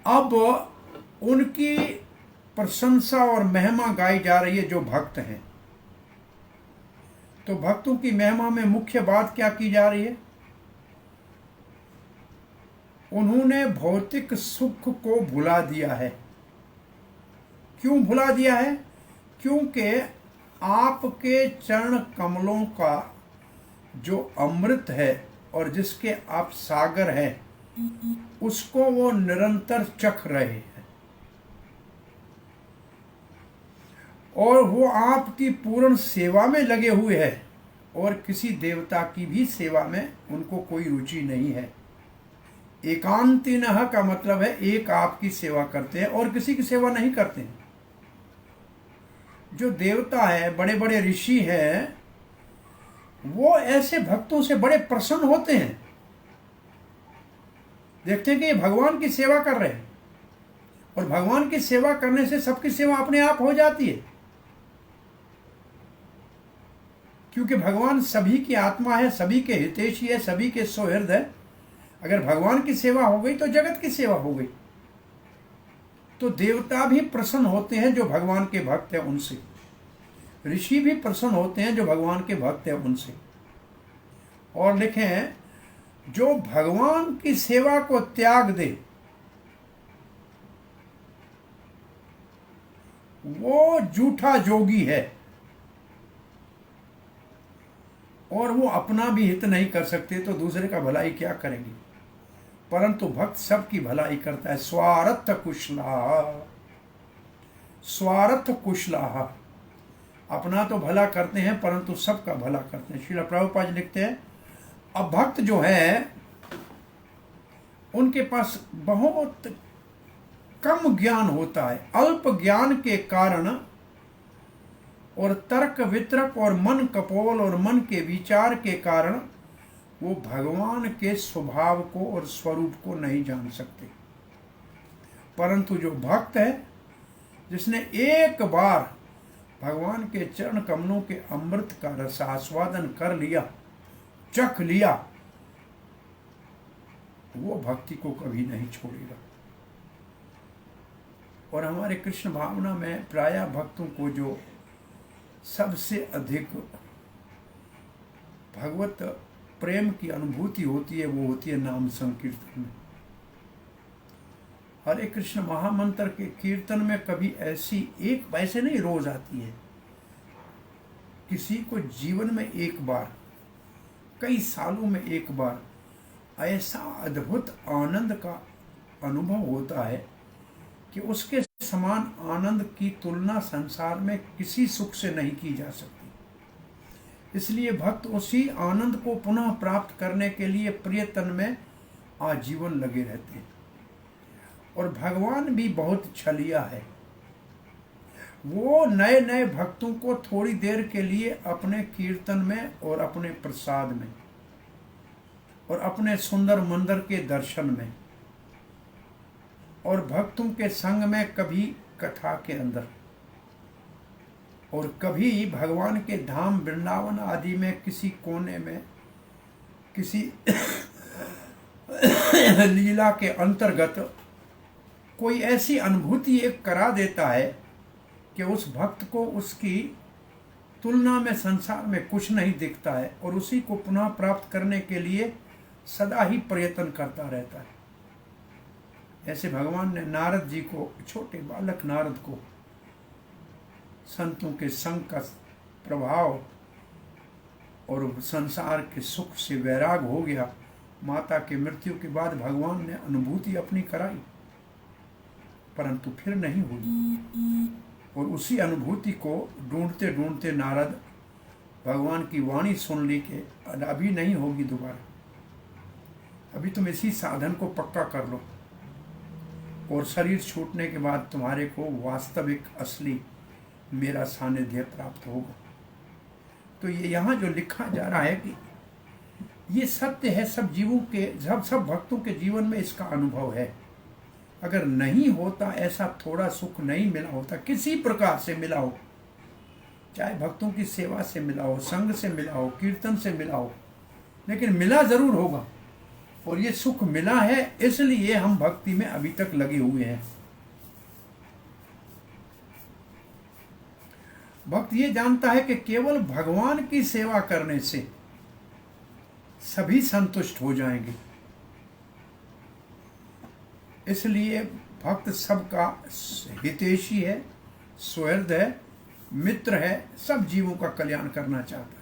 अब उनकी प्रशंसा और महिमा गाई जा रही है जो भक्त हैं। तो भक्तों की महिमा में मुख्य बात क्या की जा रही है? उन्होंने भौतिक सुख को भुला दिया है। क्यों भुला दिया है? क्योंकि आपके चरण कमलों का जो अमृत है और जिसके आप सागर हैं, उसको वो निरंतर चख रहे हैं और वो आपकी पूर्ण सेवा में लगे हुए हैं और किसी देवता की भी सेवा में उनको कोई रुचि नहीं है। एकांतिनः का मतलब है एक आपकी सेवा करते हैं और किसी की सेवा नहीं करते हैं। जो देवता है, बड़े बड़े ऋषि हैं, वो ऐसे भक्तों से बड़े प्रसन्न होते हैं। देखते हैं कि ये भगवान की सेवा कर रहे हैं और भगवान की सेवा करने से सबकी सेवा अपने आप हो जाती है, क्योंकि भगवान सभी की आत्मा है, सभी के हितैषी है, सभी के सौहृद है। अगर भगवान की सेवा हो गई तो जगत की सेवा हो गई। तो देवता भी प्रसन्न होते हैं जो भगवान के भक्त हैं उनसे, ऋषि भी प्रसन्न होते हैं जो भगवान के भक्त हैं उनसे। और लिखें, जो भगवान की सेवा को त्याग दे वो झूठा जोगी है और वो अपना भी हित नहीं कर सकते तो दूसरे का भलाई क्या करेंगे। परंतु भक्त सबकी भलाई करता है। स्वार्थ कुशला, स्वार्थ कुशला, अपना तो भला करते हैं परंतु सबका भला करते हैं। श्रील प्रभुपाद जी लिखते हैं, अब भक्त जो है उनके पास बहुत कम ज्ञान होता है। अल्प ज्ञान के कारण और तर्क वितर्क और मन कपोल और मन के विचार के कारण वो भगवान के स्वभाव को और स्वरूप को नहीं जान सकते। परंतु जो भक्त है, जिसने एक बार भगवान के चरण कमलों के अमृत का रसास्वादन कर लिया, चख लिया, वो भक्ति को कभी नहीं छोड़ेगा। और हमारे कृष्ण भावना में प्रायः भक्तों को जो सबसे अधिक भगवत प्रेम की अनुभूति होती है वो होती है नाम संकीर्तन में। हरे कृष्ण महामंत्र के कीर्तन में कभी ऐसी एक, वैसे नहीं रोज आती है, किसी को जीवन में एक बार, कई सालों में एक बार ऐसा अद्भुत आनंद का अनुभव होता है कि उसके समान आनंद की तुलना संसार में किसी सुख से नहीं की जा सकती। इसलिए भक्त उसी आनंद को पुनः प्राप्त करने के लिए प्रियतन में आजीवन लगे रहते हैं। और भगवान भी बहुत छलिया है, वो नए नए भक्तों को थोड़ी देर के लिए अपने कीर्तन में और अपने प्रसाद में और अपने सुंदर मंदिर के दर्शन में और भक्तों के संग में, कभी कथा के अंदर और कभी भगवान के धाम वृंदावन आदि में किसी कोने में किसी लीला के अंतर्गत कोई ऐसी अनुभूति एक करा देता है कि उस भक्त को उसकी तुलना में संसार में कुछ नहीं दिखता है और उसी को पुनः प्राप्त करने के लिए सदा ही प्रयत्न करता रहता है। ऐसे भगवान ने नारद जी को, छोटे बालक नारद को, संतों के संग का प्रभाव और संसार के सुख से वैराग हो गया। माता की मृत्यु के बाद भगवान ने अनुभूति अपनी कराई परंतु फिर नहीं हुई और उसी अनुभूति को ढूंढते ढूंढते नारद भगवान की वाणी सुन ली कि अभी नहीं होगी दोबारा, अभी तुम इसी साधन को पक्का कर लो और शरीर छूटने के बाद तुम्हारे को वास्तविक असली मेरा सानिध्य प्राप्त होगा। तो ये यहाँ जो लिखा जा रहा है कि ये सत्य है, सब जीवों के, सब भक्तों के जीवन में इसका अनुभव है। अगर नहीं होता, ऐसा थोड़ा सुख नहीं मिला होता, किसी प्रकार से मिला हो, चाहे भक्तों की सेवा से मिला हो, संग से मिला हो, कीर्तन से मिला हो, लेकिन मिला जरूर होगा। और ये सुख मिला है, इसलिए हम भक्ति में अभी तक लगे हुए हैं। भक्त ये जानता है कि केवल भगवान की सेवा करने से सभी संतुष्ट हो जाएंगे, इसलिए भक्त सबका हितैषी है, सुहृद है, मित्र है, सब जीवों का कल्याण करना चाहता है।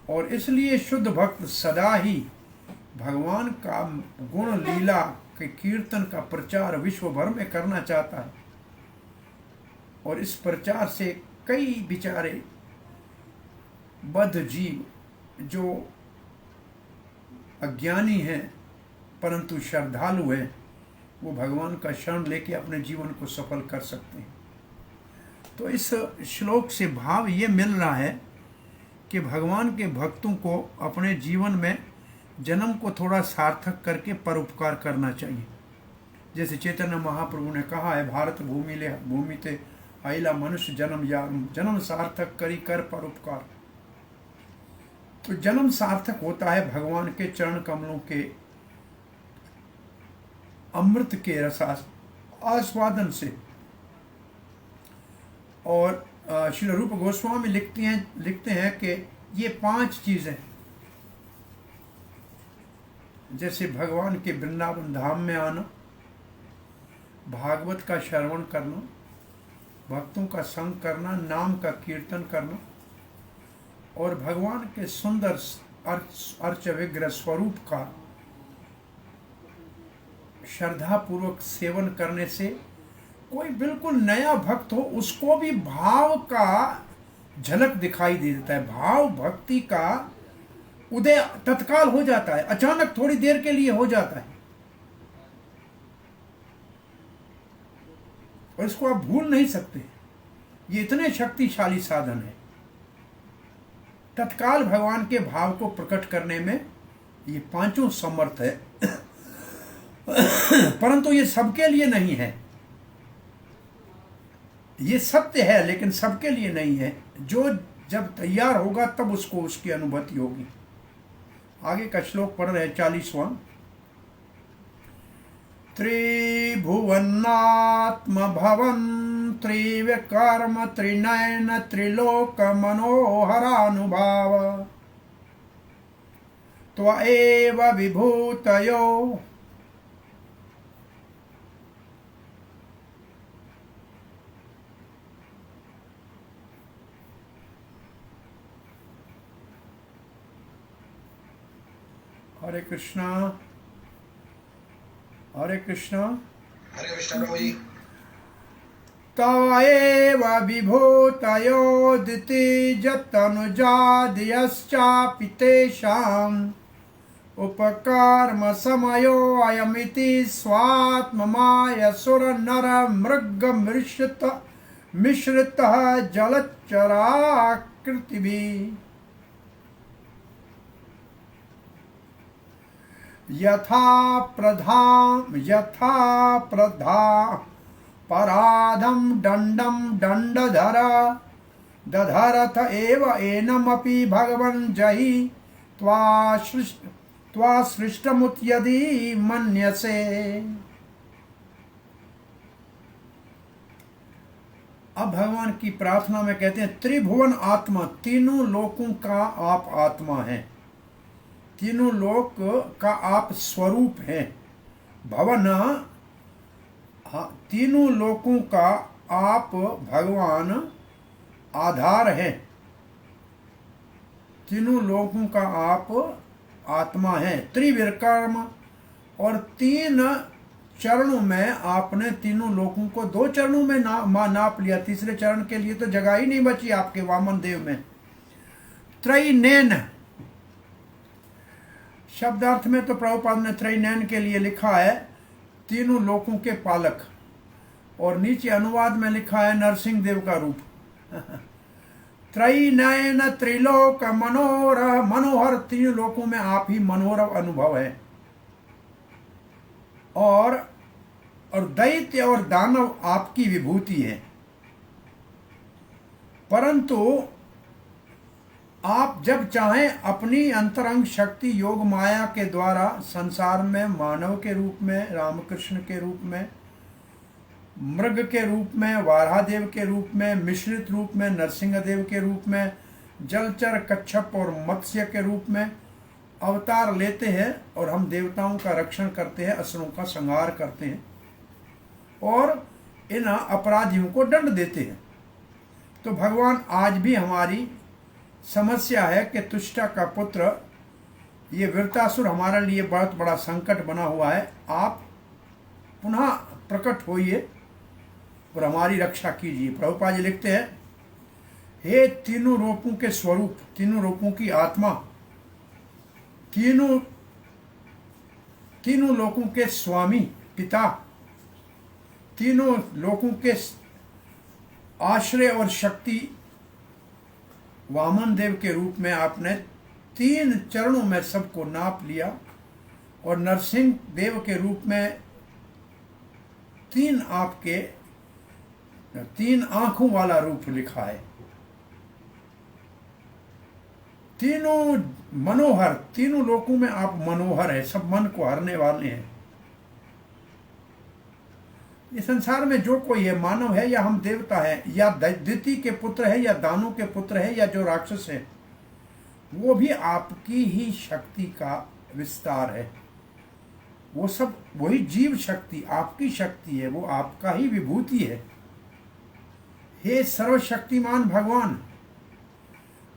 और इसलिए शुद्ध भक्त सदा ही भगवान का गुण लीला के कीर्तन का प्रचार विश्व भर में करना चाहता है। और इस प्रचार से कई बेचारे बद्ध जीव जो अज्ञानी हैं परंतु श्रद्धालु हैं, वो भगवान का शरण लेके अपने जीवन को सफल कर सकते हैं। तो इस श्लोक से भाव ये मिल रहा है कि भगवान के भक्तों को अपने जीवन में जन्म को थोड़ा सार्थक करके परोपकार करना चाहिए। जैसे चैतन्य महाप्रभु ने कहा है, भारत भूमि ते आइला मनुष्य जन्म यारुम, जन्म सार्थक करी कर परोपकार। तो जन्म सार्थक होता है भगवान के चरण कमलों के अमृत के रस आस्वादन से। और श्री रूप गोस्वामी लिखते हैं कि ये 5 चीजें, जैसे भगवान के वृंदावन धाम में आना, भागवत का श्रवण करना, भक्तों का संग करना, नाम का कीर्तन करना, और भगवान के सुंदर अर्च विग्रह स्वरूप का श्रद्धा पूर्वक सेवन करने से कोई बिल्कुल नया भक्त हो उसको भी भाव का झलक दिखाई दे देता है। भाव भक्ति का उदय तत्काल हो जाता है, अचानक थोड़ी देर के लिए हो जाता है, और इसको आप भूल नहीं सकते। ये इतने शक्तिशाली साधन है, तत्काल भगवान के भाव को प्रकट करने में ये 5 समर्थ है। परंतु ये सबके लिए नहीं है, ये सत्य है लेकिन सबके लिए नहीं है। जो जब तैयार होगा तब उसको उसकी अनुभूति होगी। आगे का श्लोक पढ़ रहे 40वां। त्रिभुवनात्म भवन त्रिविकर्म त्रिनयन त्रिलोक मनोहरानुभाव त्वएव विभूतयो। हरे कृष्णा हरे कृष्णा हरे कृष्ण प्रभु जी। तवैव विभूतयोदिति जतनुजादियश्चापि तेषाम् उपकर्म समयो अयमिति स्वात्ममायसुर नर मृग मिश्रितः जलचराकृतिभिः यथा प्रधा पराधम दंडम दंडधर दधरथ एव एनमपि भगवन् जहि त्वा सृष्टमुत्यदि मन्यसे। अब भगवान की प्रार्थना में कहते हैं, त्रिभुवन आत्मा, तीनों लोकों का आप आत्मा हैं, तीनों लोक का आप स्वरूप हैं। भवन, तीनों लोकों का आप भगवान आधार हैं, तीनों लोकों का आप आत्मा हैं। त्रिविक्रम, और 3 चरणों में आपने तीनों लोकों को 2 चरणों में नाप लिया, तीसरे चरण के लिए तो जगह ही नहीं बची आपके वामन देव में। त्रैनैन शब्दार्थ में तो प्रभुपाद ने त्रैनैन के लिए लिखा है तीनों लोकों के पालक, और नीचे अनुवाद में लिखा है नरसिंह देव का रूप। त्रैनैन त्रिलोक मनोहर, 3 लोकों में आप ही मनोहर अनुभव है। और दैत्य और दानव आपकी विभूति है, परंतु आप जब चाहें अपनी अंतरंग शक्ति योग माया के द्वारा संसार में मानव के रूप में, रामकृष्ण के रूप में, मृग के रूप में, वारादेव के रूप में, मिश्रित रूप में नरसिंहदेव के रूप में, जलचर, कच्छप और मत्स्य के रूप में अवतार लेते हैं और हम देवताओं का रक्षण करते हैं, असुरों का संहार करते हैं और इन अपराधियों को दंड देते हैं। तो भगवान आज भी हमारी समस्या है कि तुष्टा का पुत्र ये वृत्तासुर हमारे लिए बहुत बड़ा संकट बना हुआ है, आप पुनः प्रकट होइए और हमारी रक्षा कीजिए। प्रभुपाद जी लिखते हैं, हे तीनों रूपों के स्वरूप, तीनों रूपों की आत्मा, तीनों लोकों के स्वामी पिता, तीनों लोकों के आश्रय और शक्ति वामन देव के रूप में आपने 3 चरणों में सबको नाप लिया और नरसिंह देव के रूप में 3 आंखों वाला रूप लिखा है। तीनों मनोहर, तीनों लोकों में आप मनोहर है, सब मन को हरने वाले हैं। इस संसार में जो कोई है, मानव है या हम देवता है या दिति के पुत्र है या दानों के पुत्र है या जो राक्षस है, वो भी आपकी ही शक्ति का विस्तार है। वो सब वही जीव शक्ति आपकी शक्ति है, वो आपका ही विभूति है। हे सर्वशक्तिमान भगवान,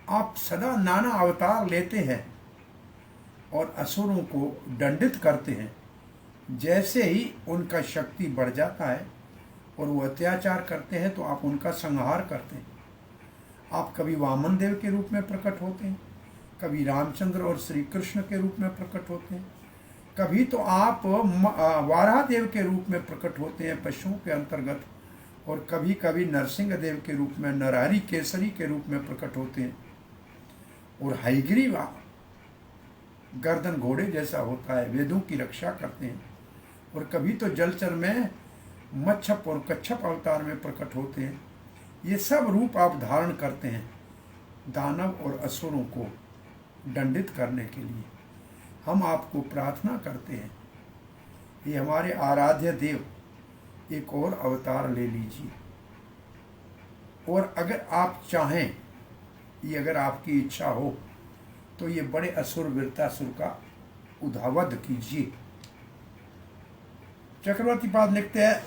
आप सदा नाना अवतार लेते हैं और असुरों को दंडित करते हैं। जैसे ही उनका शक्ति बढ़ जाता है और वो अत्याचार करते हैं तो आप उनका संहार करते हैं। आप कभी वामन देव के रूप में प्रकट होते हैं, कभी रामचंद्र और श्री कृष्ण के रूप में प्रकट होते हैं, कभी तो आप वारादेव के रूप में प्रकट होते हैं पशुओं के अंतर्गत, और कभी कभी नरसिंह देव के रूप में, नरहरि केसरी के रूप में प्रकट होते हैं। और हयग्रीव गर्दन घोड़े जैसा होता है, वेदों की रक्षा करते हैं। और कभी तो जलचर में मच्छप और कच्छप अवतार में प्रकट होते हैं। ये सब रूप आप धारण करते हैं दानव और असुरों को दंडित करने के लिए। हम आपको प्रार्थना करते हैं, ये हमारे आराध्य देव, एक और अवतार ले लीजिए। और अगर आप चाहें, ये अगर आपकी इच्छा हो, तो ये बड़े असुर वृत्तासुर का उधावध कीजिए। चक्रवर्ती पाद लिखते हैं,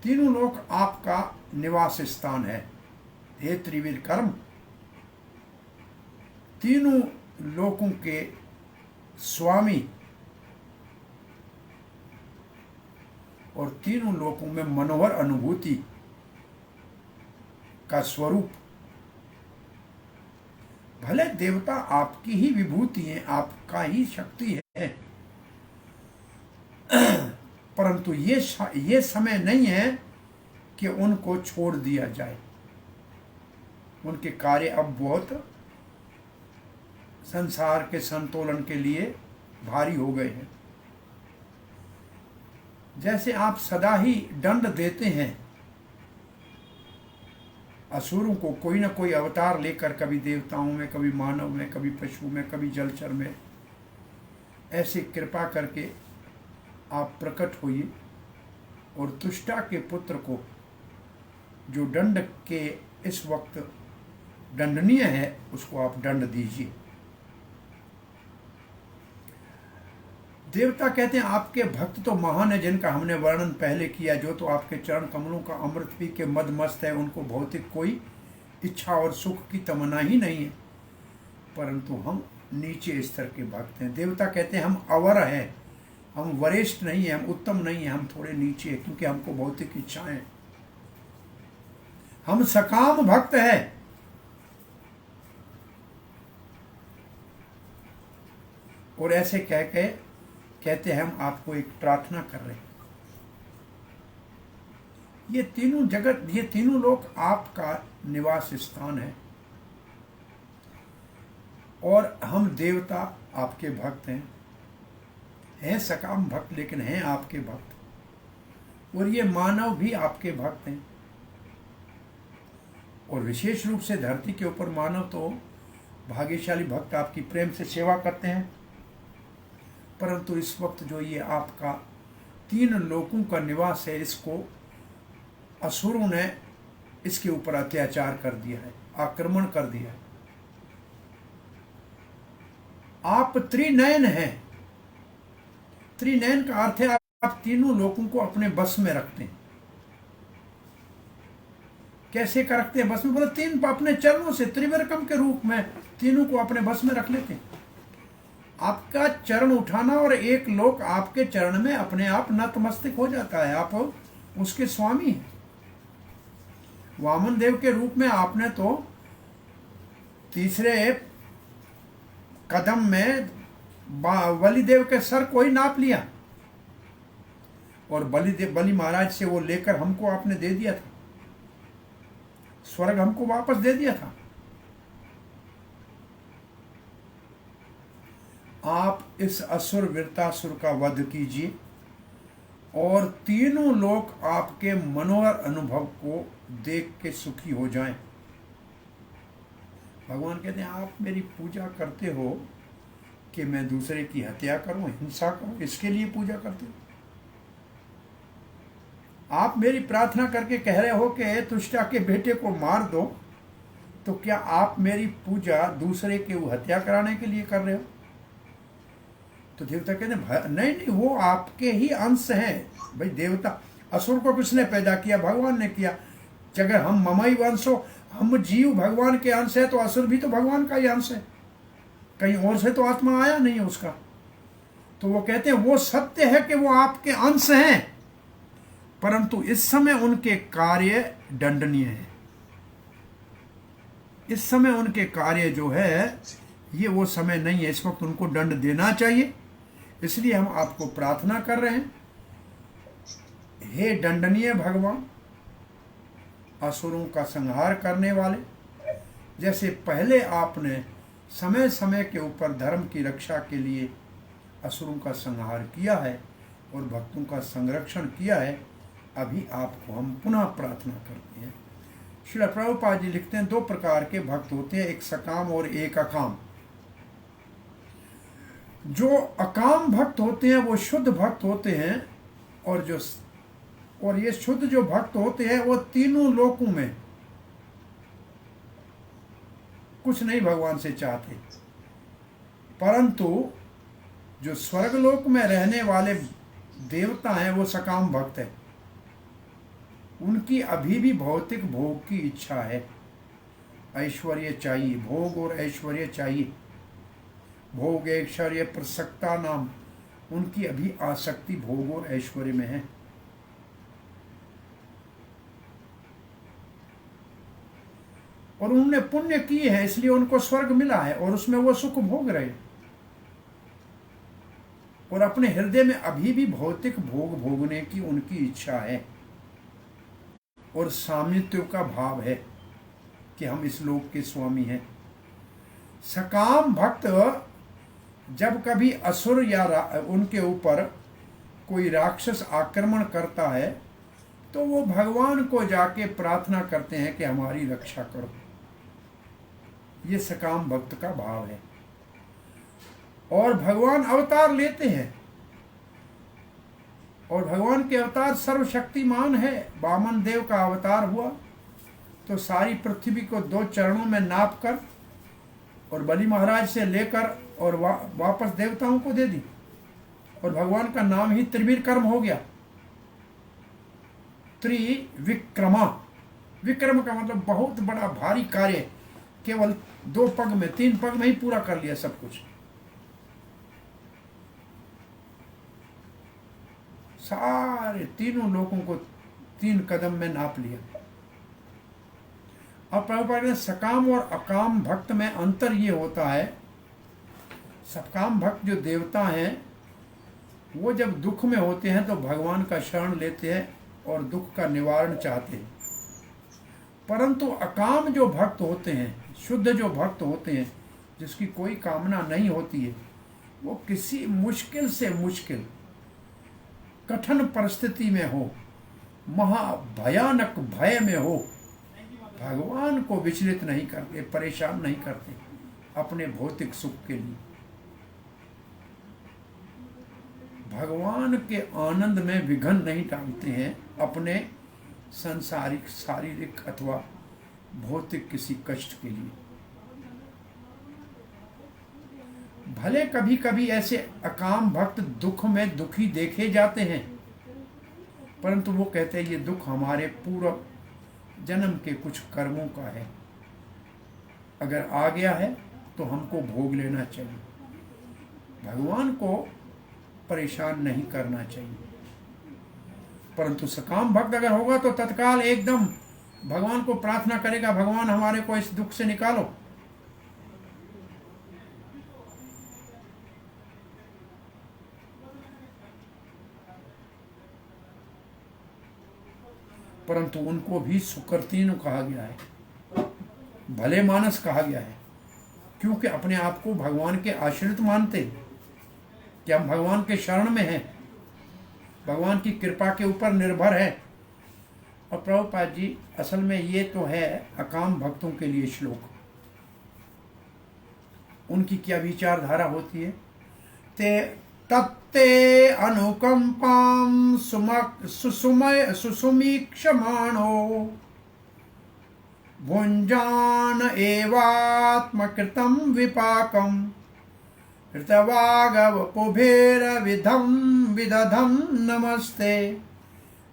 तीनों लोक आपका निवास स्थान है। हे त्रिवीर कर्म, तीनों लोकों के स्वामी और तीनों लोकों में मनोहर अनुभूति का स्वरूप। भले देवता आपकी ही विभूति है, आपका ही शक्ति है, परंतु ये समय नहीं है कि उनको छोड़ दिया जाए। उनके कार्य अब बहुत संसार के संतुलन के लिए भारी हो गए हैं। जैसे आप सदा ही दंड देते हैं असुरों को, कोई ना कोई अवतार लेकर, कभी देवताओं में, कभी मानव में, कभी पशु में, कभी जलचर में, ऐसे कृपा करके आप प्रकट होइए और तुष्टा के पुत्र को, जो दंड के इस वक्त दंडनीय है, उसको आप दंड दीजिए। देवता कहते हैं, आपके भक्त तो महान है, जिनका हमने वर्णन पहले किया, जो तो आपके चरण कमलों का अमृत पी के मदमस्त है। उनको भौतिक कोई इच्छा और सुख की तमन्ना ही नहीं है, परंतु हम नीचे स्तर के भक्त हैं। देवता कहते हैं, हम अवर हैं, हम वरिष्ठ नहीं हैं, हम उत्तम नहीं हैं, हम थोड़े नीचे हैं, क्योंकि हमको भौतिक इच्छाएं। हम सकाम भक्त हैं। और ऐसे कह के कहते हैं, हम आपको एक प्रार्थना कर रहे हैं। ये तीनों जगत, ये तीनों लोग आपका निवास स्थान है और हम देवता आपके भक्त हैं सकाम भक्त, लेकिन हैं आपके भक्त। और ये मानव भी आपके भक्त हैं। और विशेष रूप से धरती के ऊपर मानव तो भाग्यशाली भक्त आपकी प्रेम से सेवा करते हैं, परंतु इस वक्त जो ये आपका 3 लोकों का निवास है, इसको असुरों ने इसके ऊपर अत्याचार कर दिया है, आक्रमण कर दिया है। आप त्रिनयन हैं। त्रिनयन का अर्थ है आप तीनों लोगों को अपने बस में रखते हैं। कैसे कर रखते हैं बस में? बोले 3 अपने चरणों से त्रिविक्रम के रूप में तीनों को अपने बस में रख लेते हैं। आपका चरण उठाना और एक लोक आपके चरण में अपने आप नतमस्तक हो जाता है, आप उसके स्वामी हैं। वामन देव के रूप में आपने तो तीसरे कदम में बलिदेव के सर को ही नाप लिया और बलि महाराज से वो लेकर हमको आपने दे दिया था, स्वर्ग हमको वापस दे दिया था। आप इस असुर वीरतासुर का वध कीजिए और तीनों लोग आपके मनोहर अनुभव को देख के सुखी हो जाएं। भगवान कहते हैं आप मेरी पूजा करते हो कि मैं दूसरे की हत्या करूं, हिंसा करूं, इसके लिए पूजा करते हो। आप मेरी प्रार्थना करके कह रहे हो कि तुष्टा के बेटे को मार दो, तो क्या आप मेरी पूजा दूसरे के हत्या कराने के लिए कर रहे हो? तो देवता कहते हैं नहीं, वो आपके ही अंश हैं। भाई देवता असुर को किसने पैदा किया? भगवान ने किया। अगर हम ममई वंश हो, हम जीव भगवान के अंश है, तो असुर भी तो भगवान का ही अंश है, कहीं और से तो आत्मा आया नहीं है उसका। तो वो कहते हैं वो सत्य है कि वो आपके अंश हैं, परंतु इस समय उनके कार्य दंडनीय है। इस समय उनके कार्य जो है ये वो समय नहीं है, इस वक्त उनको दंड देना चाहिए। इसलिए हम आपको प्रार्थना कर रहे हैं, हे दंडनीय भगवान, असुरों का संहार करने वाले, जैसे पहले आपने समय समय के ऊपर धर्म की रक्षा के लिए असुरों का संहार किया है और भक्तों का संरक्षण किया है, अभी आपको हम पुनः प्रार्थना करते हैं। श्रील प्रभुपाद जी लिखते हैं 2 प्रकार के भक्त होते हैं, एक सकाम और एक अकाम। जो अकाम भक्त होते हैं वो शुद्ध भक्त होते हैं, और ये शुद्ध जो भक्त होते हैं वो तीनों लोकों में कुछ नहीं भगवान से चाहते, परंतु जो स्वर्गलोक में रहने वाले देवता हैं वो सकाम भक्त है। उनकी अभी भी भौतिक भोग की इच्छा है, ऐश्वर्य चाहिए, भोग और ऐश्वर्य चाहिए। भोग ऐश्वर्य प्रसक्ता नाम, उनकी अभी आसक्ति भोग और ऐश्वर्य में है। और उन्होंने पुण्य किए हैं, इसलिए उनको स्वर्ग मिला है और उसमें वो सुख भोग रहे, और अपने हृदय में अभी भी भौतिक भोग भोगने की उनकी इच्छा है और सामित्व का भाव है कि हम इस लोक के स्वामी हैं। सकाम भक्त जब कभी असुर या उनके ऊपर कोई राक्षस आक्रमण करता है तो वो भगवान को जाके प्रार्थना करते हैं कि हमारी रक्षा करो। ये सकाम भक्त का भाव है। और भगवान अवतार लेते हैं, और भगवान के अवतार सर्वशक्तिमान है। वामन देव का अवतार हुआ तो सारी पृथ्वी को 2 चरणों में नाप कर और बलि महाराज से लेकर और वापस देवताओं को दे दी, और भगवान का नाम ही त्रिविक्रम हो गया। त्रिविक्रमा, विक्रम का मतलब बहुत बड़ा भारी कार्य, केवल 2 पग में 3 पग में ही पूरा कर लिया सब कुछ। सारे तीनों लोगों को 3 कदम में नाप लिया। अब प्रभुपाद ने सकाम और अकाम भक्त में अंतर ये होता है, सकाम भक्त जो देवता हैं वो जब दुख में होते हैं तो भगवान का शरण लेते हैं और दुख का निवारण चाहते हैं, परंतु अकाम जो भक्त होते हैं, शुद्ध जो भक्त होते हैं, जिसकी कोई कामना नहीं होती है, वो किसी मुश्किल से मुश्किल कठिन परिस्थिति में हो, महाभयानक भय में हो, भगवान को विचलित नहीं करते, परेशान नहीं करते अपने भौतिक सुख के लिए। भगवान के आनंद में विघ्न नहीं डालते हैं अपने सांसारिक, शारीरिक अथवा भौतिक किसी कष्ट के लिए। भले कभी कभी ऐसे अकाम भक्त दुख में दुखी देखे जाते हैं, परंतु वो कहते हैं ये दुख हमारे पूर्व जन्म के कुछ कर्मों का है, अगर आ गया है तो हमको भोग लेना चाहिए, भगवान को परेशान नहीं करना चाहिए। परंतु सकाम भक्त अगर होगा तो तत्काल एकदम भगवान को प्रार्थना करेगा, भगवान हमारे को इस दुख से निकालो। परंतु उनको भी सुकृतीन कहा गया है, भले मानस कहा गया है, क्योंकि अपने आप को भगवान के आश्रित मानते कि हम भगवान के शरण में हैं, भगवान की कृपा के ऊपर निर्भर है। और प्रभुपाद जी असल में ये तो है अकाम भक्तों के लिए श्लोक, उनकी क्या विचारधारा होती है। ते तत्ते अनुकंपाम सुसुमीक्षमाणो भुंजान एवात्मकृतं विपाकम् ऋतवागवपुभेरविधं विदधं नमस्ते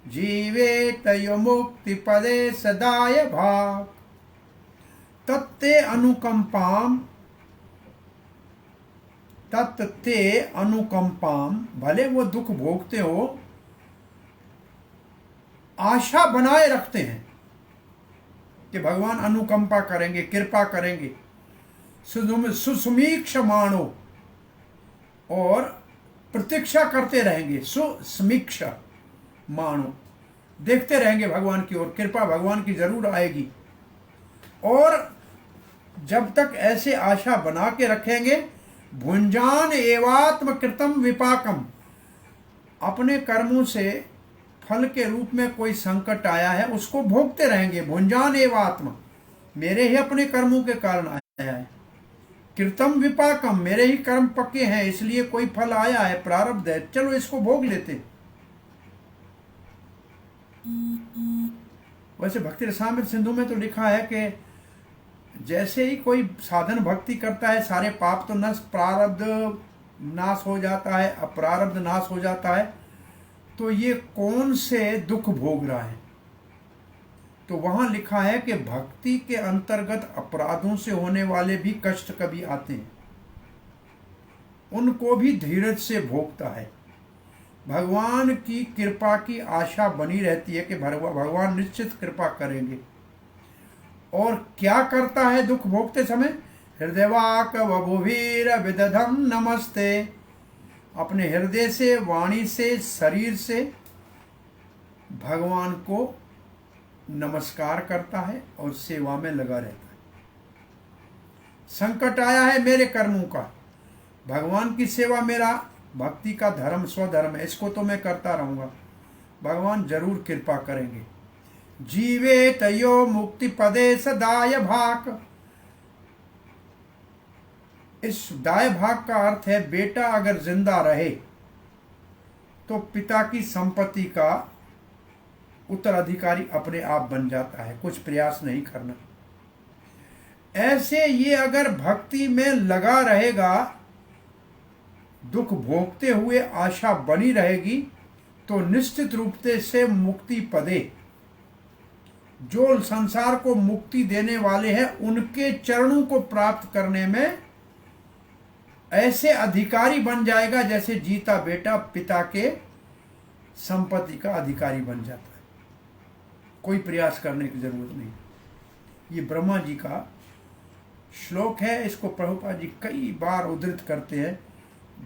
जीवेतयो मुक्तिपदे सदाय भाक्। तत्ते अनुकंपाम, भले वो दुख भोगते हो, आशा बनाए रखते हैं कि भगवान अनुकंपा करेंगे, कृपा करेंगे। सुसमीक्षमाणो, और प्रतीक्षा करते रहेंगे। सुसमीक्षा मानो, देखते रहेंगे भगवान की ओर, कृपा भगवान की जरूर आएगी। और जब तक ऐसे आशा बना के रखेंगे, भुंजान एवात्म कृतम विपाकम, अपने कर्मों से फल के रूप में कोई संकट आया है उसको भोगते रहेंगे। भुंजान एवात्म, मेरे ही अपने कर्मों के कारण आया है। कृतम विपाकम, मेरे ही कर्म पक्के हैं इसलिए कोई फल आया है, प्रारब्ध है, चलो इसको भोग लेते। वैसे भक्ति रसामृत सिंधु में तो लिखा है कि जैसे ही कोई साधन भक्ति करता है सारे पाप तो नष्ट, प्रारब्ध नाश हो जाता है, अप्रारब्ध नाश हो जाता है, तो ये कौन से दुख भोग रहा है। तो वहां लिखा है कि भक्ति के अंतर्गत अपराधों से होने वाले भी कष्ट कभी आते हैं, उनको भी धीरज से भोगता है। भगवान की कृपा की आशा बनी रहती है कि भगवान निश्चित कृपा करेंगे। और क्या करता है दुख भोगते समय? हृदयवाक वभुवीर विदधम नमस्ते, अपने हृदय से, वाणी से, शरीर से भगवान को नमस्कार करता है और सेवा में लगा रहता है। संकट आया है मेरे कर्मों का, भगवान की सेवा मेरा भक्ति का धर्म, स्वधर्म है, इसको तो मैं करता रहूंगा, भगवान जरूर कृपा करेंगे। जीवे तयो मुक्ति पदे सदाय भाक, इस दाय भाग का अर्थ है बेटा अगर जिंदा रहे तो पिता की संपत्ति का उत्तराधिकारी अपने आप बन जाता है, कुछ प्रयास नहीं करना। ऐसे ये अगर भक्ति में लगा रहेगा, दुख भोगते हुए आशा बनी रहेगी, तो निश्चित रूप से मुक्ति पदे, जो संसार को मुक्ति देने वाले हैं उनके चरणों को प्राप्त करने में ऐसे अधिकारी बन जाएगा जैसे जीता बेटा पिता के संपत्ति का अधिकारी बन जाता है। कोई प्रयास करने की जरूरत नहीं। ये ब्रह्मा जी का श्लोक है, इसको प्रभुपाद जी कई बार उद्धृत करते हैं।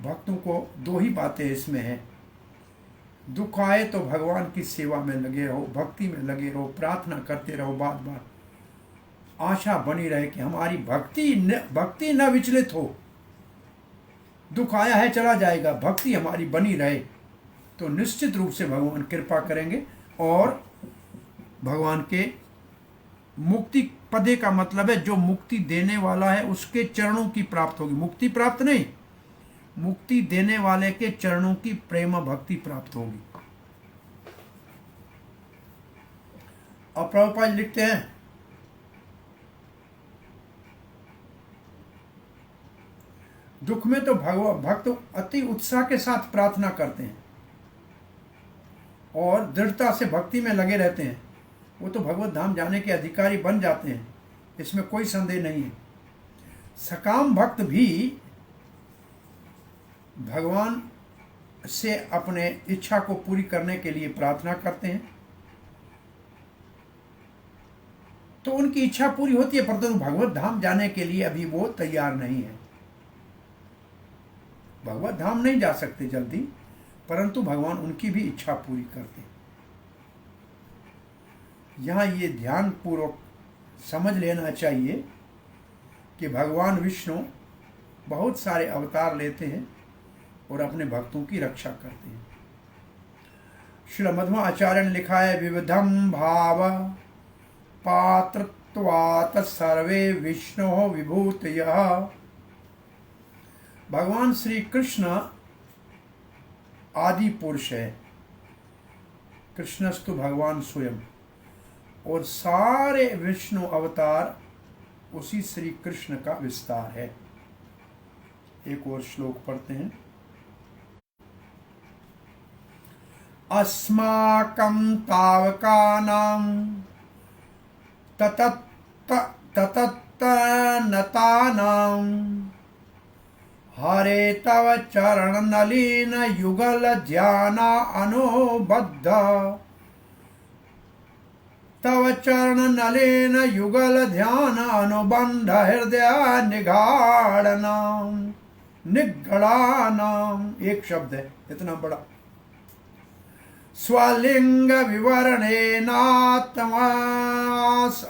भक्तों को दो ही बातें इसमें हैं, दुख आए तो भगवान की सेवा में लगे रहो, भक्ति में लगे रहो, प्रार्थना करते रहो, बार बार आशा बनी रहे कि हमारी भक्ति न विचलित हो। दुख आया है चला जाएगा, भक्ति हमारी बनी रहे तो निश्चित रूप से भगवान कृपा करेंगे और भगवान के मुक्ति पदे का मतलब है जो मुक्ति देने वाला है उसके चरणों की प्राप्त होगी। मुक्ति प्राप्त नहीं, मुक्ति देने वाले के चरणों की प्रेम भक्ति प्राप्त होगी। और प्रभुपाद लिखते हैं, दुख में तो भक्त अति उत्साह के साथ प्रार्थना करते हैं और दृढ़ता से भक्ति में लगे रहते हैं, वो तो भगवत धाम जाने के अधिकारी बन जाते हैं, इसमें कोई संदेह नहीं है। सकाम भक्त भी भगवान से अपने इच्छा को पूरी करने के लिए प्रार्थना करते हैं तो उनकी इच्छा पूरी होती है, परंतु भगवत धाम जाने के लिए अभी वो तैयार नहीं है। भगवत धाम नहीं जा सकते जल्दी, परंतु भगवान उनकी भी इच्छा पूरी करते हैं। यहाँ ये ध्यान पूर्वक समझ लेना चाहिए कि भगवान विष्णु बहुत सारे अवतार लेते हैं और अपने भक्तों की रक्षा करते हैं। श्री मध्वाचार्य ने लिखा है, विविधम भाव पात्रत्वात् सर्वे विष्णु विभूतयः। भगवान श्री कृष्ण आदि पुरुष है, कृष्णस्तु भगवान स्वयं, और सारे विष्णु अवतार उसी श्री कृष्ण का विस्तार है। एक और श्लोक पढ़ते हैं, अस्माकं तावकानां ततत्तनतानां हरे तव चरण नलीन युगल ध्यान अनुबद्ध। तव चरण नलीन युगल ध्यान अनुबंध हृदय निगाड़नाम निगड़ानाम। एक शब्द है इतना बड़ा। स्वलिंग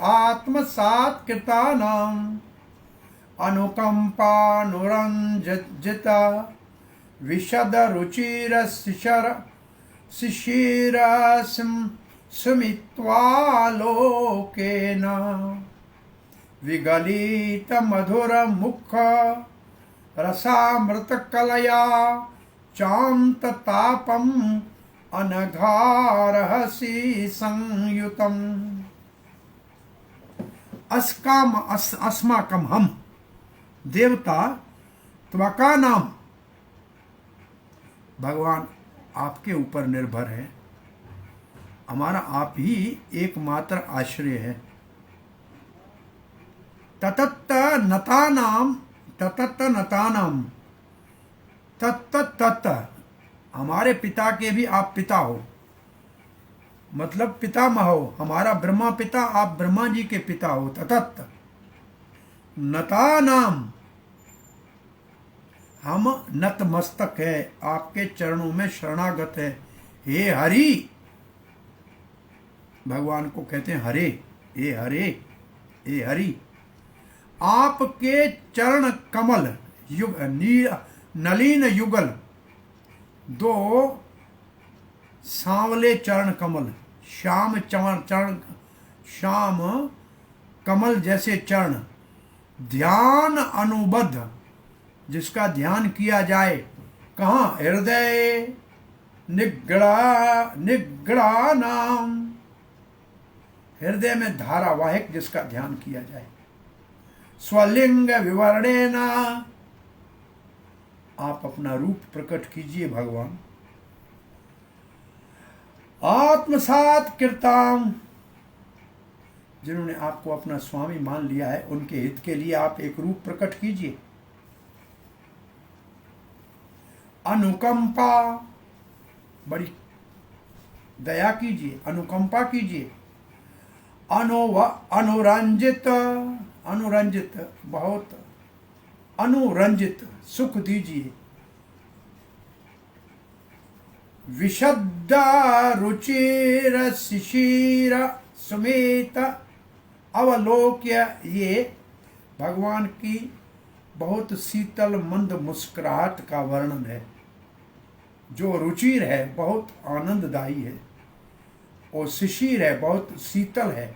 आत्मसात कृतानाम अनुकंपानुरंजित विशद रुचिर शिशिर सुमित्वालोकेन विगलित मधुर मुख रसामृत कलया चांत तापम अनघारहसी संयुतम। अस्माकम हम देवता त्वका नाम, भगवान आपके ऊपर निर्भर है, हमारा आप ही एकमात्र आश्रय है। ततत्त नतानाम तत्त हमारे पिता के भी आप पिता हो, मतलब पितामह हो। हमारा ब्रह्मा पिता, आप ब्रह्मा जी के पिता हो। ततत्त नतानाम, हम नतमस्तक है, आपके चरणों में शरणागत है। हे हरि, भगवान को कहते हैं हरे, हे हरे, हे हरि। आपके चरण कमल नलीन युगल, दो सांवले चरण कमल, श्याम चरण, श्याम कमल जैसे चरण, ध्यान अनुबद्ध, जिसका ध्यान किया जाए कहाँ? हृदय निगड़ा नाम, हृदय में धारावाहिक जिसका ध्यान किया जाए। स्वलिंग विवरणेन, आप अपना रूप प्रकट कीजिए भगवान। आत्मसात कृताम, जिन्होंने आपको अपना स्वामी मान लिया है उनके हित के लिए आप एक रूप प्रकट कीजिए। अनुकंपा, बड़ी दया कीजिए, अनुकंपा कीजिए। अनुरंजित, अनुरंजित, बहुत अनुरंजित, सुख दीजिए। विशद्ध रुचिर शिशिर सुमित अवलोक्य, ये भगवान की बहुत शीतल मंद मुस्कुराहट का वर्णन है, जो रुचिर है, बहुत आनंददायी है, और शिशिर है, बहुत शीतल है।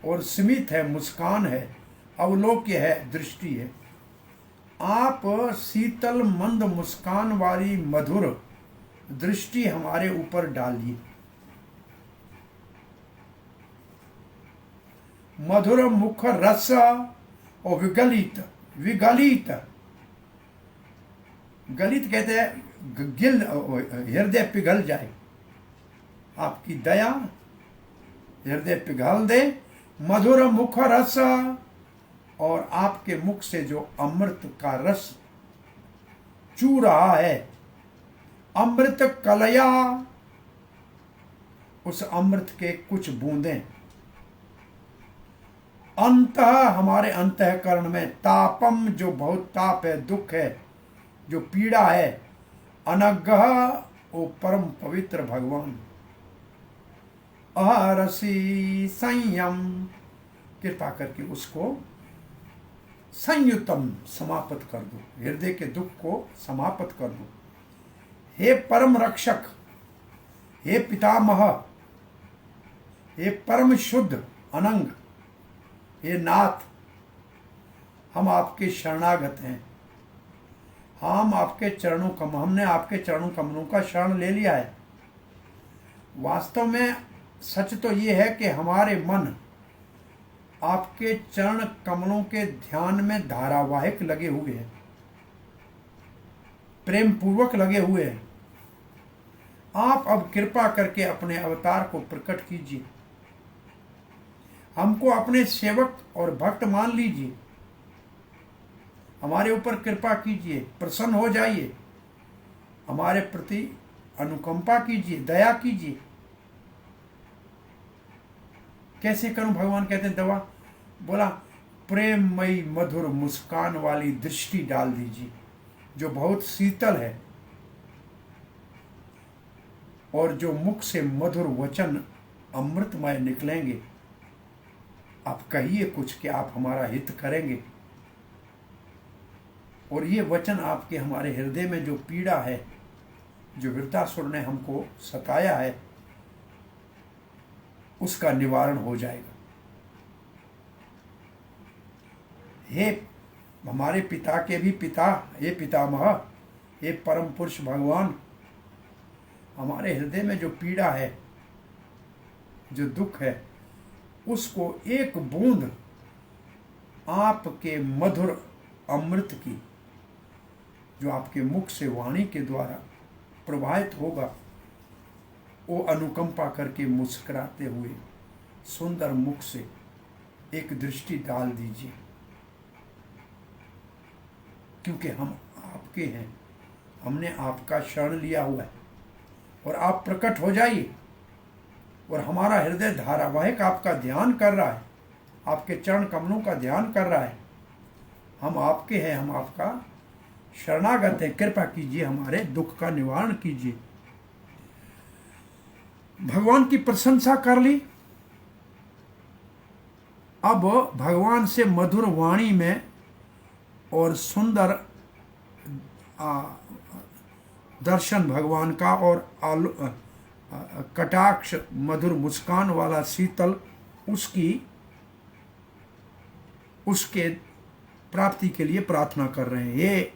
और स्मित है, मुस्कान है, अवलोक्य है, दृष्टि है। आप शीतल मंद मुस्कान वाली मधुर दृष्टि हमारे ऊपर डालिए। मधुर मुख रस और विगलित विगलित गलित कहते हैं गिल, हृदय पिघल जाए। आपकी दया हृदय पिघल दे। मधुर मुख रस, और आपके मुख से जो अमृत का रस चू रहा है, अमृत कलया, उस अमृत के कुछ बूंदें अंत हमारे अंतःकरण में, तापम जो बहुत ताप है, दुख है, जो पीड़ा है, अनगह ओ परम पवित्र भगवान, अहरसी संयम, कृपा करके उसको संयुतम समाप्त कर दो, हृदय के दुख को समाप्त कर दो। हे परम रक्षक, हे पितामह, हे परम शुद्ध अनंग, हे नाथ, हम आपके शरणागत हैं। हमने आपके चरणों कमलों का शरण ले लिया है। वास्तव में सच तो ये है कि हमारे मन आपके चरण कमलों के ध्यान में धारावाहिक लगे हुए हैं, प्रेम पूर्वक लगे हुए हैं। आप अब कृपा करके अपने अवतार को प्रकट कीजिए, हमको अपने सेवक और भक्त मान लीजिए, हमारे ऊपर कृपा कीजिए, प्रसन्न हो जाइए, हमारे प्रति अनुकंपा कीजिए, दया कीजिए। कैसे करूं? भगवान कहते हैं दवा, बोला प्रेममयी मधुर मुस्कान वाली दृष्टि डाल दीजिए जो बहुत शीतल है, और जो मुख से मधुर वचन अमृतमय निकलेंगे। आप कहिए कुछ कि आप हमारा हित करेंगे, और ये वचन आपके हमारे हृदय में जो पीड़ा है, जो वृत्तासुर ने हमको सताया है, उसका निवारण हो जाएगा। हे हमारे पिता के भी पिता, हे पितामह, हे परम पुरुष भगवान, हमारे हृदय में जो पीड़ा है, जो दुख है, उसको एक बूंद आपके मधुर अमृत की, जो आपके मुख से वाणी के द्वारा प्रवाहित होगा, वो अनुकंपा करके मुस्कुराते हुए सुंदर मुख से एक दृष्टि डाल दीजिए, क्योंकि हम आपके हैं, हमने आपका शरण लिया हुआ है। और आप प्रकट हो जाइए, और हमारा हृदय धारावाहिक आपका ध्यान कर रहा है, आपके चरण कमलों का ध्यान कर रहा है। हम आपके हैं, हम आपका शरणागत हैं, कृपा कीजिए, हमारे दुख का निवारण कीजिए। भगवान की प्रशंसा कर ली। अब भगवान से मधुर वाणी में और सुंदर दर्शन भगवान का, और कटाक्ष मधुर मुस्कान वाला शीतल, उसके प्राप्ति के लिए प्रार्थना कर रहे हैं।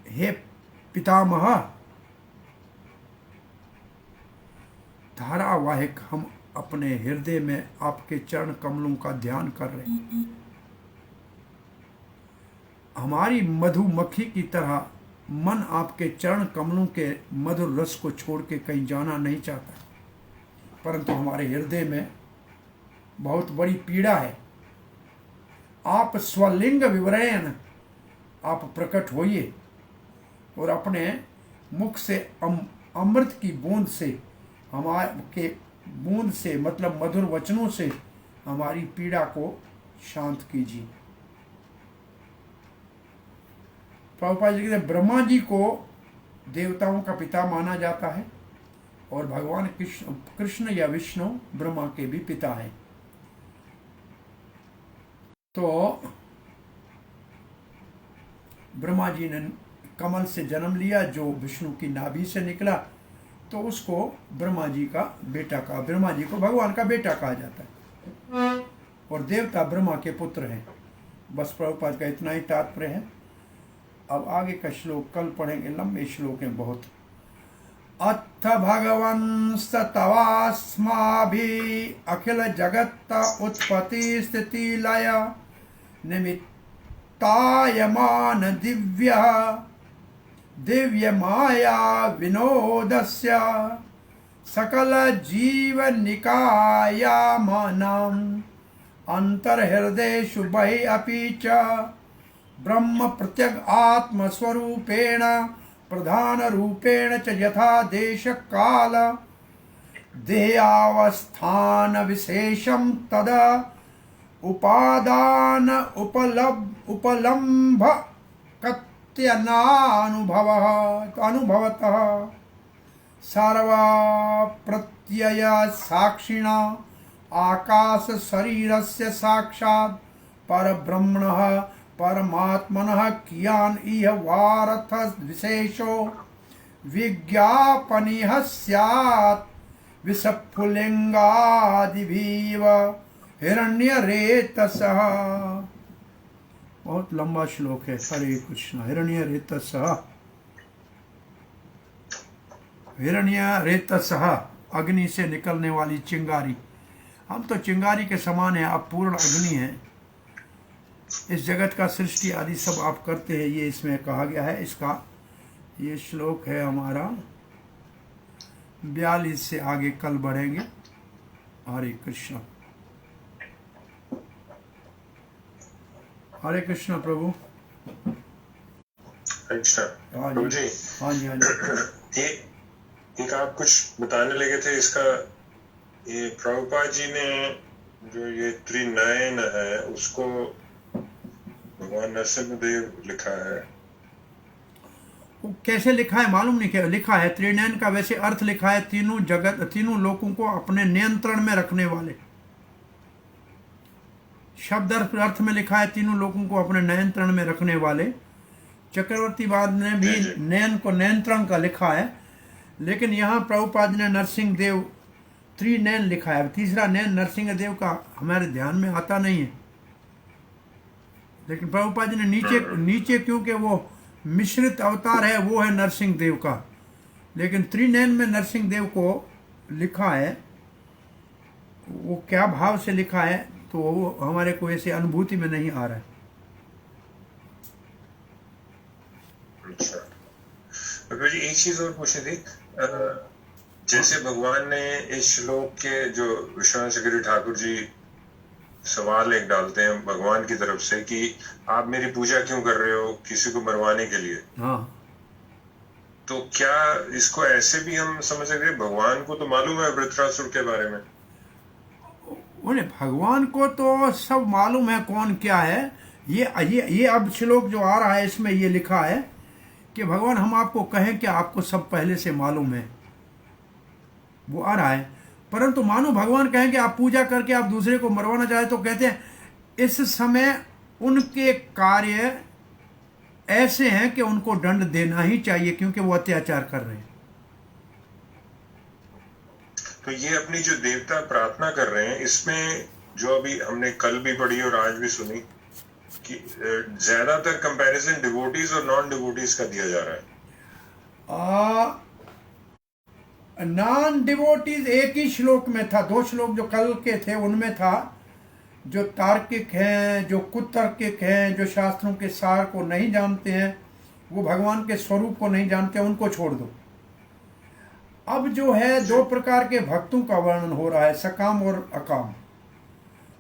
हे पितामह, धारावाहिक हम अपने हृदय में आपके चरण कमलों का ध्यान कर रहे हैं। हमारी मधुमक्खी की तरह मन आपके चरण कमलों के मधुर रस को छोड़ के कहीं जाना नहीं चाहता, परंतु हमारे हृदय में बहुत बड़ी पीड़ा है। आप स्वलिंग विवरण, आप प्रकट होइए, और अपने मुख से अमृत की बूंद से, हमारे बूंद से मतलब मधुर वचनों से हमारी पीड़ा को शांत कीजिए। प्रभुपाद जी कहते हैं, ब्रह्मा जी को देवताओं का पिता माना जाता है, और भगवान कृष्ण या विष्णु ब्रह्मा के भी पिता हैं। तो ब्रह्मा जी ने कमल से जन्म लिया, जो विष्णु की नाभि से निकला, तो उसको ब्रह्मा जी का बेटा कहा, ब्रह्मा जी को भगवान का बेटा कहा जाता है। और देवता ब्रह्मा के पुत्र हैं। बस प्रभुपाद का इतना ही तात्पर्य है। अब आगे का श्लोक कल पढ़ेंगे, लंबे श्लोक हैं बहुत। अथ भगवंस्तवास्माभि अखिल जगत उत्पत्ति स्थिति लय निमित्तायमान दिव्य माया विनोदस्य सकल जीव निकायामानां अंतर्हृदयेषु बहि अपि च ब्रह्म प्रत्यग आत्मस्वरूपेण प्रधान रूपेण च यथा देश काल देहावस्थान विशेषं तद उपादान उपलम्भ अनुभवतः सर्वा प्रत्यय साक्षिणा आकाश शरीरस्य साक्षात् परब्रह्मणः परमात्मनः कियान इह वारथ विशेषो विज्ञापनीयः स्यात् विषफुलिंगादिभिव हिरण्यरेतसः। बहुत लंबा श्लोक है। हरे कृष्ण। हिरण्यरेतसः अग्नि से निकलने वाली चिंगारी। हम तो चिंगारी के समान है, आप पूर्ण अग्नि हैं। इस जगत का सृष्टि आदि सब आप करते हैं, ये इसमें कहा गया है। इसका ये श्लोक है हमारा 42 से आगे कल बढ़ेंगे। हरे कृष्ण। हरे कृष्ण प्रभु। अच्छा प्रभु जी, हाँ जी। एक आप कुछ बताने लगे थे इसका, ये प्रभुपाद जी ने जो ये त्रिनयन है उसको भगवान नरसिंहदेव लिखा है। वो कैसे लिखा है मालूम नहीं। क्या लिखा है? त्रिनयन का वैसे अर्थ लिखा है तीनों जगत तीनों लोकों को अपने नियंत्रण में रखने वाले। शब्द अर्थ में लिखा है तीनों लोगों को अपने नियंत्रण में रखने वाले। चक्रवर्ती बाद ने भी नयन को नियंत्रण का लिखा है, लेकिन यहाँ प्रभुपाद ने नरसिंह देव त्रिनयन लिखा है। तीसरा नयन नरसिंह देव का हमारे ध्यान में आता नहीं है, लेकिन प्रभुपाद जी ने नीचे क्योंकि वो मिश्रित अवतार है, वो है नरसिंह देव का, लेकिन त्रिनयन में नरसिंह देव को लिखा है। वो क्या भाव से लिखा है तो वो हमारे को ऐसे अनुभूति में नहीं आ रहा है। अच्छा तो जी एक चीज और पूछनी थी, जैसे भगवान ने इस श्लोक के जो विश्वनाथ चक्रवर्ती ठाकुर जी सवाल एक डालते हैं भगवान की तरफ से कि आप मेरी पूजा क्यों कर रहे हो किसी को मरवाने के लिए। हाँ, तो क्या इसको ऐसे भी हम समझ सकते हैं भगवान को तो मालूम है वृत्रासुर के बारे में? उन्हें भगवान को तो सब मालूम है कौन क्या है। ये अब श्लोक जो आ रहा है इसमें ये लिखा है कि भगवान हम आपको कहें कि आपको सब पहले से मालूम है, वो आ रहा है। परंतु मानो भगवान कहें कि आप पूजा करके आप दूसरे को मरवाना चाहे तो कहते हैं इस समय उनके कार्य ऐसे हैं कि उनको दंड देना ही चाहिए क्योंकि वो अत्याचार कर रहे हैं। तो ये अपनी जो देवता प्रार्थना कर रहे हैं इसमें जो अभी हमने कल भी पढ़ी और आज भी सुनी कि ज्यादातर कंपैरिजन डिवोटीज और नॉन डिवोटीज का दिया जा रहा है। नॉन डिवोटीज एक ही श्लोक में था, 2 श्लोक जो कल के थे उनमें था। जो तार्किक हैं, जो कुतार्किक हैं, जो शास्त्रों के सार को नहीं जानते हैं, वो भगवान के स्वरूप को नहीं जानते, उनको छोड़ दो। अब जो है 2 प्रकार के भक्तों का वर्णन हो रहा है, सकाम और अकाम।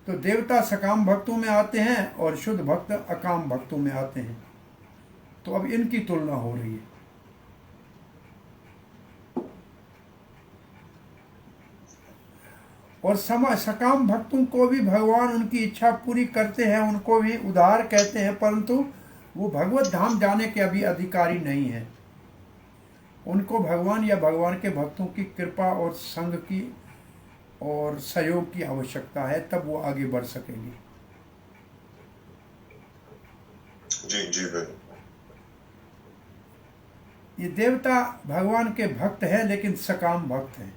तो देवता सकाम भक्तों में आते हैं और शुद्ध भक्त अकाम भक्तों में आते हैं। तो अब इनकी तुलना हो रही है। और सकाम भक्तों को भी भगवान उनकी इच्छा पूरी करते हैं, उनको भी उदार कहते हैं, परंतु वो भगवत धाम जाने के अभी अधिकारी नहीं है। उनको भगवान या भगवान के भक्तों की कृपा और संग की और सहयोग की आवश्यकता है, तब वो आगे बढ़ सकेंगे। जी जी ये देवता भगवान के भक्त हैं लेकिन सकाम भक्त हैं।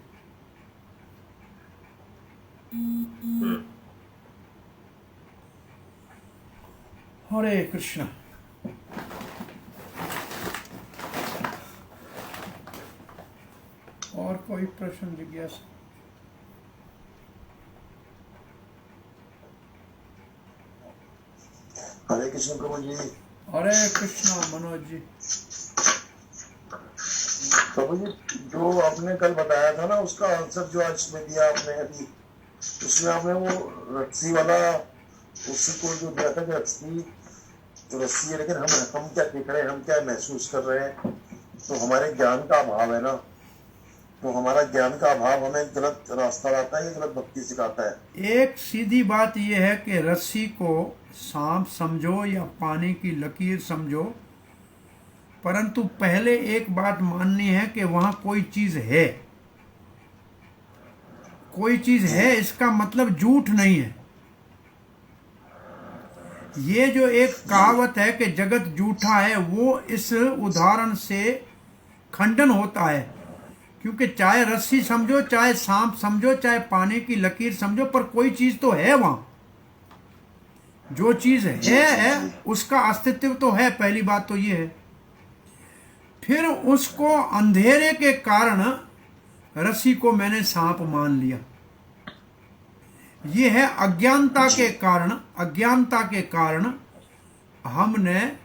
हरे कृष्ण। और कोई प्रश्न जिज्ञासा? हरे कृष्ण प्रभु जी। हरे कृष्णा मनोज जी। प्रभु जी, जो आपने कल बताया था ना, उसका आंसर जो आज में दिया आपने अभी, उसमें आपने वो रस्सी वाला उससे को जो दिया था कि रस्सी तो रस्सी है, लेकिन हम क्या देख रहे हैं, हम क्या महसूस कर रहे हैं, तो हमारे ज्ञान का अभाव है ना। तो हमारा ज्ञान का अभाव हमें गलत रास्ता लाता है, गलत भक्ति सिखाता है। एक सीधी बात यह है कि रस्सी को सांप समझो या पानी की लकीर समझो, परंतु पहले एक बात माननी है कि वहां कोई चीज है। कोई चीज है इसका मतलब झूठ नहीं है। ये जो एक कहावत है कि जगत झूठा है, वो इस उदाहरण से खंडन होता है। क्योंकि चाहे रस्सी समझो, चाहे सांप समझो, चाहे पानी की लकीर समझो, पर कोई चीज तो है वहां। जो चीज है उसका अस्तित्व तो है। पहली बात तो ये है। फिर उसको अंधेरे के कारण रस्सी को मैंने सांप मान लिया। ये है अज्ञानता के कारण। अज्ञानता के कारण हमने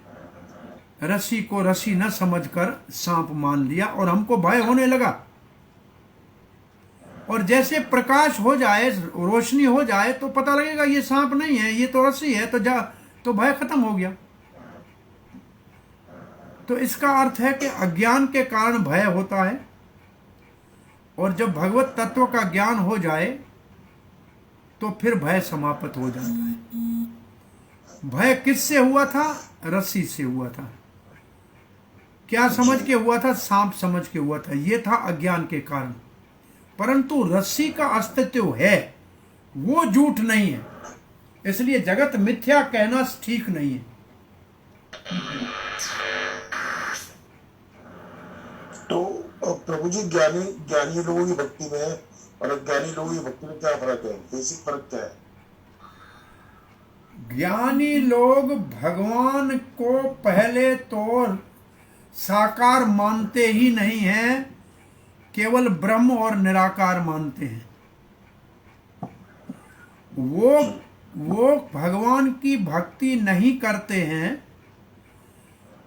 रस्सी को रस्सी न समझकर सांप मान लिया और हमको भय होने लगा। और जैसे प्रकाश हो जाए, रोशनी हो जाए, तो पता लगेगा ये सांप नहीं है, ये तो रस्सी है, तो भय खत्म हो गया। तो इसका अर्थ है कि अज्ञान के कारण भय होता है, और जब भगवत तत्व का ज्ञान हो जाए तो फिर भय समाप्त हो जाता है। भय किससे हुआ था? रस्सी से हुआ था। क्या समझ के हुआ था? सांप समझ के हुआ था। यह था अज्ञान के कारण। परंतु रस्सी का अस्तित्व है, वो झूठ नहीं है। इसलिए जगत मिथ्या कहना ठीक नहीं है। तो प्रभु जी, ज्ञानी लोगों की भक्ति में और अज्ञानी लोगों की भक्ति में क्या फर्क है? बेसिक फर्क क्या है? ज्ञानी लोग भगवान को पहले तो साकार मानते ही नहीं हैं, केवल ब्रह्म और निराकार मानते हैं। वो भगवान की भक्ति नहीं करते हैं,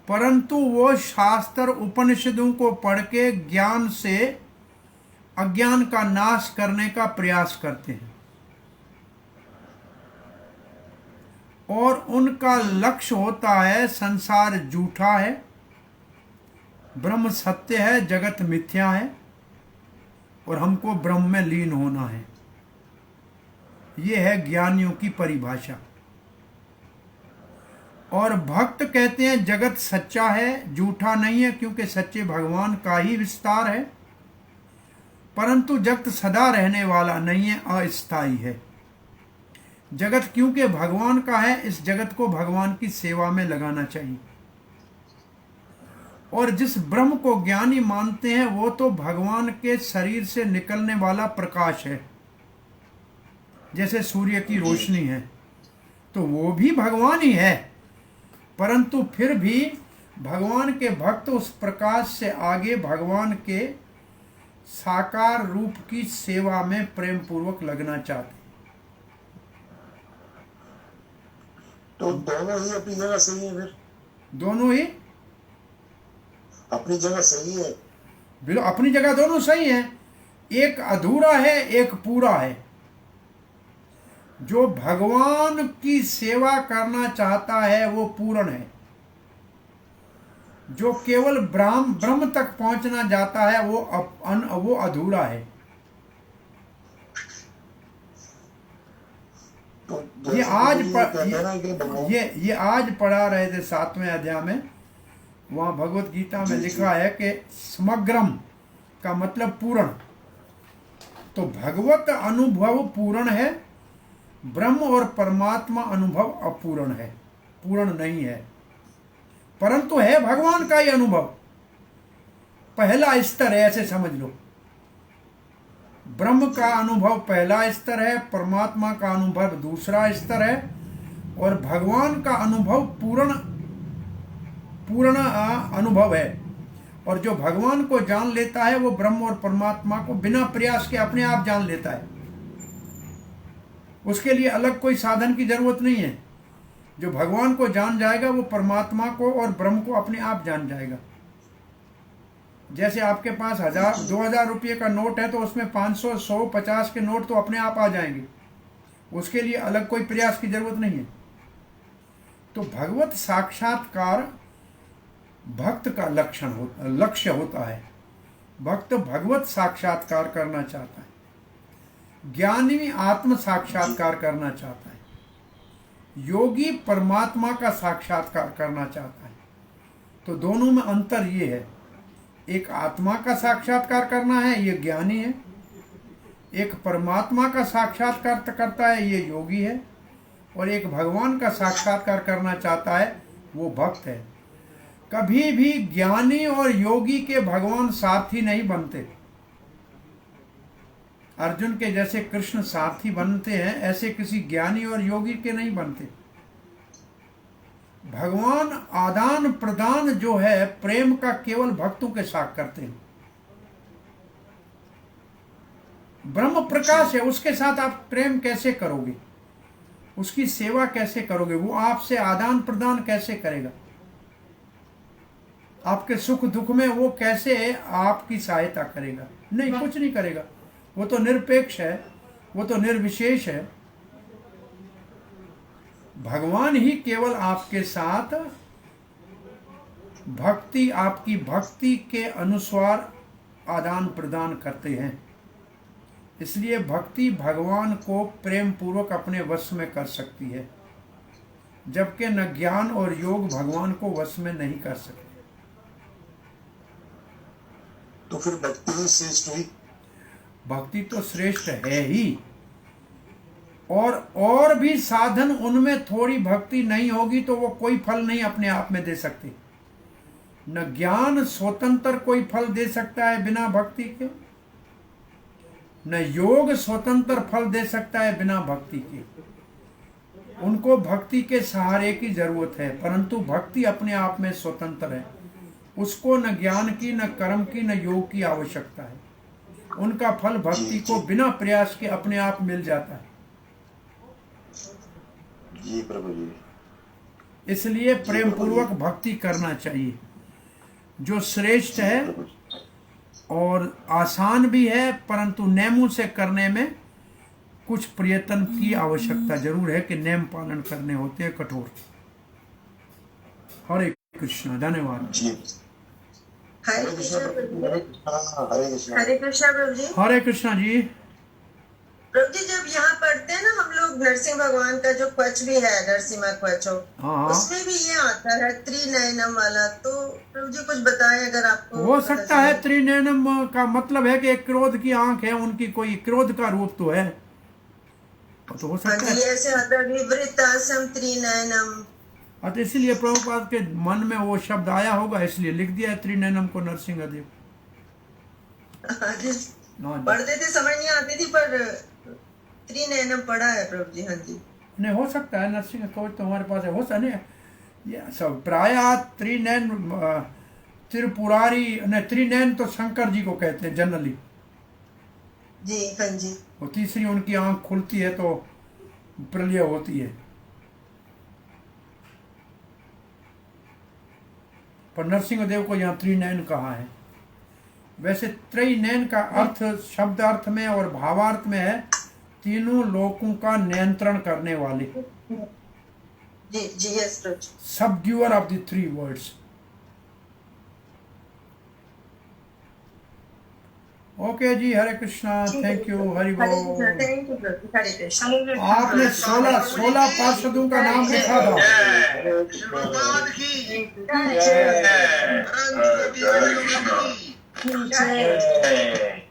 परंतु वो शास्त्र उपनिषदों को पढ़ के ज्ञान से अज्ञान का नाश करने का प्रयास करते हैं। और उनका लक्ष्य होता है संसार झूठा है, ब्रह्म सत्य है, जगत मिथ्या है, और हमको ब्रह्म में लीन होना है। यह है ज्ञानियों की परिभाषा। और भक्त कहते हैं जगत सच्चा है, झूठा नहीं है, क्योंकि सच्चे भगवान का ही विस्तार है। परंतु जगत सदा रहने वाला नहीं है, अस्थायी है। जगत क्योंकि भगवान का है, इस जगत को भगवान की सेवा में लगाना चाहिए। और जिस ब्रह्म को ज्ञानी मानते हैं, वो तो भगवान के शरीर से निकलने वाला प्रकाश है। जैसे सूर्य की रोशनी है, तो वो भी भगवान ही है। परंतु फिर भी भगवान के भक्त उस प्रकाश से आगे भगवान के साकार रूप की सेवा में प्रेम पूर्वक लगना चाहते। तो दोनों ही अपनी जगह सही है। फिर दोनों ही अपनी जगह सही है। बिल्कुल अपनी जगह दोनों सही है। एक अधूरा है, एक पूरा है। जो भगवान की सेवा करना चाहता है वो पूर्ण है। जो केवल ब्रह्म तक पहुंचना जाता है वो अधूरा है। तो ये आज पढ़ा रहे थे 7वें अध्याय में। वहां भगवत गीता में लिखा है कि समग्रम का मतलब पूर्ण। तो भगवत अनुभव पूर्ण है, ब्रह्म और परमात्मा अनुभव अपूर्ण है, पूर्ण नहीं है। परंतु है भगवान का ही अनुभव। पहला स्तर है, ऐसे समझ लो। ब्रह्म का अनुभव पहला स्तर है, परमात्मा का अनुभव दूसरा स्तर है, और भगवान का अनुभव पूर्ण अनुभव है। और जो भगवान को जान लेता है वो ब्रह्म और परमात्मा को बिना प्रयास के अपने आप जान लेता है। उसके लिए अलग कोई साधन की जरूरत नहीं है। जो भगवान को जान जाएगा वो परमात्मा को और ब्रह्म को अपने आप जान जाएगा। जैसे आपके पास 1000-2000 रुपये का नोट है तो उसमें 500, 100, 50 के नोट तो अपने आप आ जाएंगे। उसके लिए अलग कोई प्रयास की जरूरत नहीं है। तो भगवत साक्षात्कार भक्त का लक्ष्य होता है। भक्त भगवत साक्षात्कार करना चाहता है, ज्ञानी आत्म साक्षात्कार करना चाहता है, योगी परमात्मा का साक्षात्कार करना चाहता है। तो दोनों में अंतर ये है, एक आत्मा का साक्षात्कार करना है, ये ज्ञानी है। एक परमात्मा का साक्षात्कार करता है, ये योगी है। और एक भगवान का साक्षात्कार करना चाहता है, वो भक्त है। कभी भी ज्ञानी और योगी के भगवान साथी नहीं बनते। अर्जुन के जैसे कृष्ण साथी बनते हैं, ऐसे किसी ज्ञानी और योगी के नहीं बनते। भगवान आदान प्रदान जो है प्रेम का, केवल भक्तों के साथ करते हैं। ब्रह्म प्रकाश है, उसके साथ आप प्रेम कैसे करोगे, उसकी सेवा कैसे करोगे, वो आपसे आदान प्रदान कैसे करेगा, आपके सुख दुख में वो कैसे आपकी सहायता करेगा? नहीं, कुछ नहीं करेगा। वो तो निरपेक्ष है, वो तो निर्विशेष है। भगवान ही केवल आपके साथ भक्ति, आपकी भक्ति के अनुसार आदान प्रदान करते हैं। इसलिए भक्ति भगवान को प्रेम पूर्वक अपने वश में कर सकती है, जबकि न ज्ञान और योग भगवान को वश में नहीं कर सकते। तो फिर भक्ति ही श्रेष्ठ हुई। भक्ति तो श्रेष्ठ है ही, और भी साधन, उनमें थोड़ी भक्ति नहीं होगी तो वो कोई फल नहीं अपने आप में दे सकते। न ज्ञान स्वतंत्र कोई फल दे सकता है बिना भक्ति के, न योग स्वतंत्र फल दे सकता है बिना भक्ति के। उनको भक्ति के सहारे की जरूरत है, परंतु भक्ति अपने आप में स्वतंत्र है। उसको न ज्ञान की, न कर्म की, न योग की आवश्यकता है। उनका फल भक्ति को बिना प्रयास के अपने आप मिल जाता है। जी प्रभु जी। इसलिए प्रेम पूर्वक भक्ति करना चाहिए, जो श्रेष्ठ है और आसान भी है, परंतु नियमों से करने में कुछ प्रयत्न की आवश्यकता जरूर है कि नियम पालन करने होते हैं कठोर। हरे कृष्णा, धन्यवाद। हरे कृष्णा प्रभु जी। हरे कृष्णा जी। प्रभु जी, जब यहाँ पढ़ते हैं ना हम लोग नरसिंह भगवान का जो क्वच भी है, नरसिम्हा क्वचो, उसमें भी ये आता है त्रिनयनम वाला। तो प्रभु जी कुछ बताएं अगर आपको हो सकता है। त्रिनयनम का मतलब है कि एक क्रोध की आंख है उनकी, कोई क्रोध का रूप तो है, तो हो सकता है ऐसे विवृतासम त्रिनयनम। तो इसलिए प्रभुपाद के मन में वो शब्द आया होगा, इसलिए लिख दिया है त्रिनयनम को नरसिंह देव। पढ़ते थे समझ नहीं आती थी, पर त्रिनयनम पढ़ा है प्रभु जी। हाँ जी, नहीं हो सकता है नरसिंह कोच तो हमारे पास है, हो सकता है ये सब प्राय त्रिनयन त्रिपुरारी, त्रिनयन तो शंकर जी को कहते हैं जनरली जी। हाँ जी। और तीसरी उनकी आंख खुलती है तो प्रलय होती है, पर नरसिंह देव को यहाँ त्रिनयन कहा है। वैसे त्रिनयन का अर्थ शब्द अर्थ में और भावार्थ में है तीनों लोकों का नियंत्रण करने वाले। जी जी, यस प्रभु। Subduer of the three words. Okay जी, हरे कृष्णा, थैंक यू, हरि बोल। थैंक यू प्रभु, हरे कृष्णा। आपने 16 पार्षदों का नाम लिखा था। जय